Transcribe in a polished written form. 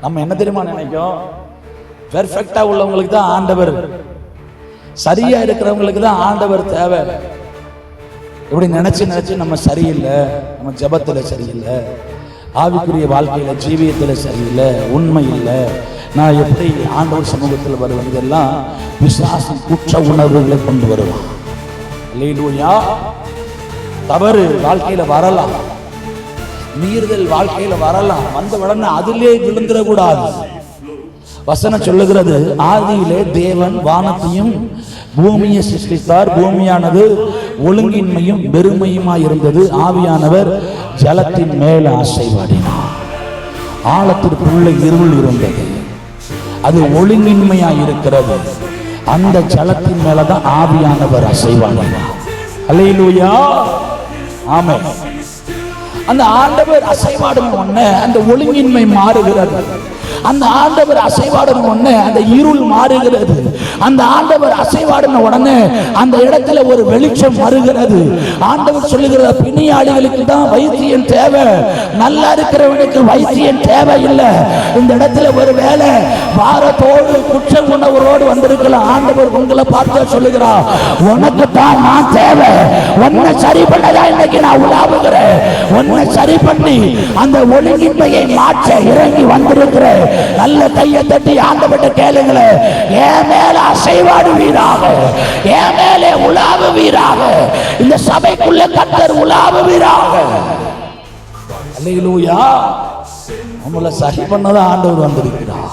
நம்ம என்ன தெரியுமா நினைக்கும், பெர்ஃபெக்டா உள்ளவங்களுக்கு தான் ஆண்டவர், சரியா இருக்கிறவங்களுக்கு தான் ஆண்டவர் தேவை. இப்படி நினைச்சு நம்ம சரியில்லை, நம்ம ஜெபத்துல சரியில்லை, ஆவிக்குரிய வாழ்க்கையில ஜீவியத்துல சரியில்லை, உண்மை இல்லை, நான் எப்படி ஆண்டவர் சமூகத்தில் வருவேன், இதெல்லாம் விசுவாசம் குற்ற உணர்வுகளை கொண்டு வருவான். அல்லேலூயா. தவறு வாழ்க்கையில வரலாம், மீறுதல் வாழ்க்கையில வரலாம், வந்த உடனே அதிலே விழுந்துடக்கூடாது. வசனம் சொல்லுகிறது, ஆதியிலே தேவன் வானத்தையும் பூமியை சிருஷ்டித்தார், பூமியானது ஒழுங்கின்மையும் வெறுமையுமாய் இருந்தது, ஆவியானவர் ஜலத்தின் மேல அசைவாடினார், ஆழத்திற்குள்ள இருள் இருந்தது, அது ஒழுங்கின்மையாய் இருக்கிறது, அந்த ஜலத்தின் மேலதான் ஆவியானவர் அசைவாடினார். அல்லேலூயா. ஆமென். அந்த ஆண்டவர் அசைவாடும் உடனே அந்த ஒழுங்கின்மை மாறுகிறது, அந்த ஆண்டவர் அசைவாடின உடனே அந்த இருள் மாறுகிறது, அந்த ஆண்டவர் அசைவாடின உடனே அந்த இடத்துல ஒரு வெளிச்சம் வருகிறது. ஆண்டவர் சொல்லுகிற பிணியாளிகளுக்கு தான் வைத்தியம் தேவை, நல்லா இருக்கிறவனுக்கு வைத்தியம் தேவை இல்லை. இந்த இடத்துல ஒரு வேலை பாரத்தோடு குற்ற உணர்வோடு வந்திருக்கலாம். ஆண்டவர் உங்களை பார்த்து சொல்லுகிறார், உனக்கு தான் நான் தேவை, உன்னை சரி பண்ணதான் இன்னைக்கு நான் உலாவுகிறேன், உன்னை சரி பண்ணி அந்த ஒழுங்கின்மையை மாற்ற இறங்கி வந்திருக்கிறேன். நல்ல கையை தட்டி ஆண்டவர்கிட்ட கேளுங்களே, என் மேல அசைவாடுவீராக, என் மேலே உலாவுவீராக, இந்த சபைக்குள்ள கர்த்தர் உலாவுவீராக. அல்லேலூயா. நம்மளை சரி பண்ணதான் ஆண்டவர் வந்திருக்கிறார்.